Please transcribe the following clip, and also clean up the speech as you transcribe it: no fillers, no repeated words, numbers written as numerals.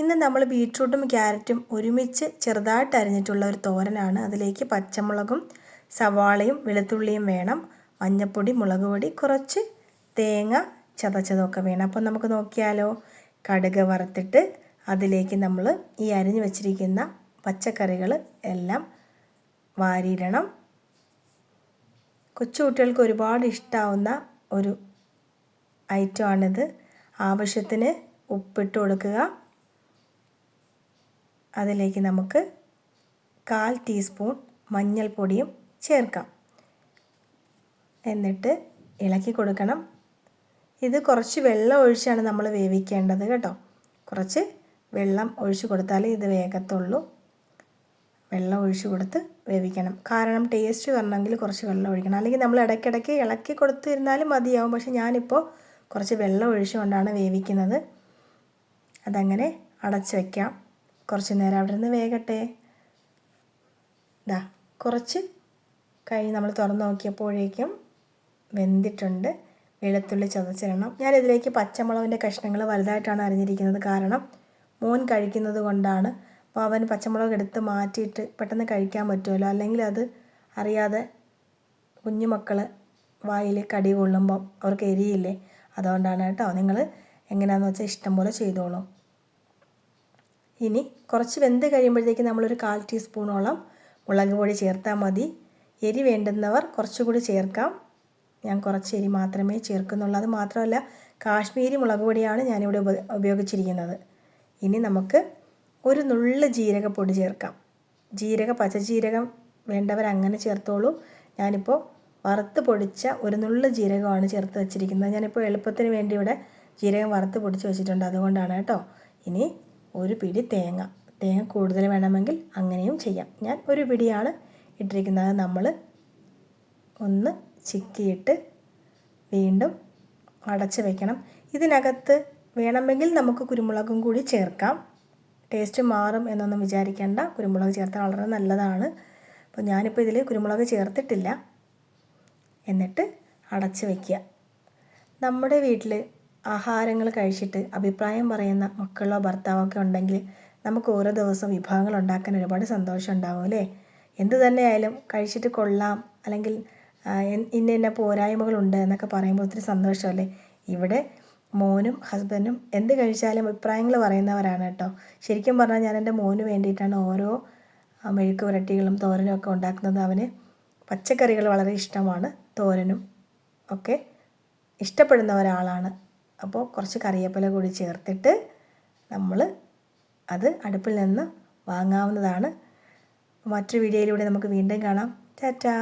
ഇന്ന് നമ്മൾ ബീട്രൂട്ടും ക്യാരറ്റും ഒരുമിച്ച് ചെറുതായിട്ട് അരിഞ്ഞിട്ടുള്ള ഒരു തോരനാണ്. അതിലേക്ക് പച്ചമുളകും സവാളയും വെളുത്തുള്ളിയും വേണം, മഞ്ഞൾപ്പൊടി, മുളക് പൊടി, കുറച്ച് തേങ്ങ ചതച്ചതൊക്കെ വേണം. അപ്പോൾ നമുക്ക് നോക്കിയാലോ. കടുക് വറുത്തിട്ട് അതിലേക്ക് നമ്മൾ ഈ അരിഞ്ഞു വച്ചിരിക്കുന്ന പച്ചക്കറികൾ എല്ലാം വാരിയിടണം. കൊച്ചുകുട്ടികൾക്ക് ഒരുപാട് ഇഷ്ടമാവുന്ന ഒരു ഐറ്റമാണിത്. ആവശ്യത്തിന് ഉപ്പിട്ട് കൊടുക്കുക. അതിലേക്ക് നമുക്ക് 1/4 ടീസ്പൂൺ മഞ്ഞൾപ്പൊടിയും ചേർക്കാം. എന്നിട്ട് ഇളക്കി കൊടുക്കണം. ഇത് കുറച്ച് വെള്ളം ഒഴിച്ചാണ് നമ്മൾ വേവിക്കേണ്ടത് കേട്ടോ. കുറച്ച് വെള്ളം ഒഴിച്ച് കൊടുത്താലേ ഇത് വേഗത്തുള്ളൂ. വെള്ളം ഒഴിച്ച് കൊടുത്ത് വേവിക്കണം. കാരണം ടേസ്റ്റ് വരണമെങ്കിൽ കുറച്ച് വെള്ളം ഒഴിക്കണം. അല്ലെങ്കിൽ നമ്മൾ ഇടയ്ക്കിടയ്ക്ക് ഇളക്കി കൊടുത്തിരുന്നാലും മതിയാവും. പക്ഷെ ഞാനിപ്പോൾ കുറച്ച് വെള്ളം ഒഴിച്ചുകൊണ്ടാണ് വേവിക്കുന്നത്. അതങ്ങനെ അടച്ച് വയ്ക്കാം. കുറച്ച് നേരം അവിടെ നിന്ന് വേകട്ടെ. കുറച്ച് കഴിഞ്ഞ് നമ്മൾ തുറന്ന് നോക്കിയപ്പോഴേക്കും വെന്തിട്ടുണ്ട്. വെളുത്തുള്ളി ചതച്ചിടണം. ഞാനിതിലേക്ക് പച്ചമുളകിൻ്റെ കഷ്ണങ്ങൾ വലുതായിട്ടാണ് അരിഞ്ഞിരിക്കുന്നത്. കാരണം മോൻ കഴിക്കുന്നത് കൊണ്ടാണ്. അപ്പോൾ അവൻ പച്ചമുളക് എടുത്ത് മാറ്റിയിട്ട് പെട്ടെന്ന് കഴിക്കാൻ പറ്റുമല്ലോ. അല്ലെങ്കിൽ അത് അറിയാതെ കുഞ്ഞുമക്കൾ വായിൽ കടി കൊള്ളുമ്പം അവർക്ക് എരിയില്ലേ. അതുകൊണ്ടാണ് കേട്ടോ. നിങ്ങൾ എങ്ങനെയാണെന്ന് വെച്ചാൽ ഇഷ്ടം പോലെ ചെയ്തോളൂ. ഇനി കുറച്ച് വെന്ത് കഴിയുമ്പോഴത്തേക്ക് നമ്മളൊരു 1/4 ടീസ്പൂണോളം മുളക് പൊടി ചേർത്താൽ മതി. എരി വേണ്ടുന്നവർ കുറച്ചുകൂടി ചേർക്കാം. ഞാൻ കുറച്ച് എരി മാത്രമേ ചേർക്കുന്നുള്ളൂ. അത് മാത്രമല്ല, കാശ്മീരി മുളക് പൊടിയാണ് ഞാനിവിടെ ഉപയോഗിച്ചിരിക്കുന്നത്. ഇനി നമുക്ക് ഒരു നുള്ള് ജീരകപ്പൊടി ചേർക്കാം. പച്ചജീരകം വേണ്ടവർ അങ്ങനെ ചേർത്തോളൂ. ഞാനിപ്പോൾ വറുത്ത് പൊടിച്ച ഒരു നുള്ള് ജീരകമാണ് ചേർത്ത് വെച്ചിരിക്കുന്നത്. ഞാനിപ്പോൾ എളുപ്പത്തിന് വേണ്ടി ഇവിടെ ജീരകം വറുത്ത് പൊടിച്ച് വെച്ചിട്ടുണ്ട്. അതുകൊണ്ടാണ് കേട്ടോ. ഇനി ഒരു പിടി തേങ്ങ കൂടുതൽ വേണമെങ്കിൽ അങ്ങനെയും ചെയ്യാം. ഞാൻ ഒരു പിടിയാണ് ഇട്ടിരിക്കുന്നത്. നമ്മൾ ഒന്ന് ചിക്കിയിട്ട് വീണ്ടും അടച്ച് വയ്ക്കണം. ഇതിനകത്ത് വേണമെങ്കിൽ നമുക്ക് കുരുമുളകും കൂടി ചേർക്കാം. ടേസ്റ്റ് മാറും എന്നൊന്നും വിചാരിക്കേണ്ട. കുരുമുളക് ചേർത്താൽ വളരെ നല്ലതാണ്. അപ്പോൾ ഞാനിപ്പോൾ ഇതിൽ കുരുമുളക് ചേർത്തിട്ടില്ല. എന്നിട്ട് അടച്ച് വയ്ക്കുക. നമ്മുടെ വീട്ടിൽ ആഹാരങ്ങൾ കഴിച്ചിട്ട് അഭിപ്രായം പറയുന്ന മക്കളോ ഭർത്താവൊക്കെ ഉണ്ടെങ്കിൽ നമുക്ക് ഓരോ ദിവസം വിഭവങ്ങൾ ഉണ്ടാക്കാൻ ഒരുപാട് സന്തോഷം ഉണ്ടാകും അല്ലേ. എന്ത് തന്നെയായാലും കഴിച്ചിട്ട് കൊള്ളാം, അല്ലെങ്കിൽ ഇന്ന പോരായ്മകളുണ്ട് എന്നൊക്കെ പറയുമ്പോൾ ഒത്തിരി സന്തോഷമല്ലേ. ഇവിടെ മോനും ഹസ്ബൻഡും എന്ത് കഴിച്ചാലും അഭിപ്രായങ്ങൾ പറയുന്നവരാണ് കേട്ടോ. ശരിക്കും പറഞ്ഞാൽ ഞാൻ എൻ്റെ മോന് വേണ്ടിയിട്ടാണ് ഓരോ മെഴുക്ക് പുരട്ടികളും തോരനും ഒക്കെ ഉണ്ടാക്കുന്നത്. അവന് പച്ചക്കറികൾ വളരെ ഇഷ്ടമാണ്. തോരനും ഒക്കെ ഇഷ്ടപ്പെടുന്ന ഒരാളാണ്. അപ്പോൾ കുറച്ച് കറിവേപ്പില കൂടി ചേർത്തിട്ട് നമ്മൾ അത് അടുപ്പിൽ നിന്ന് വാങ്ങാവുന്നതാണ്. മറ്റൊരു വീഡിയോയിലൂടെ നമുക്ക് വീണ്ടും കാണാം. ടാറ്റാ.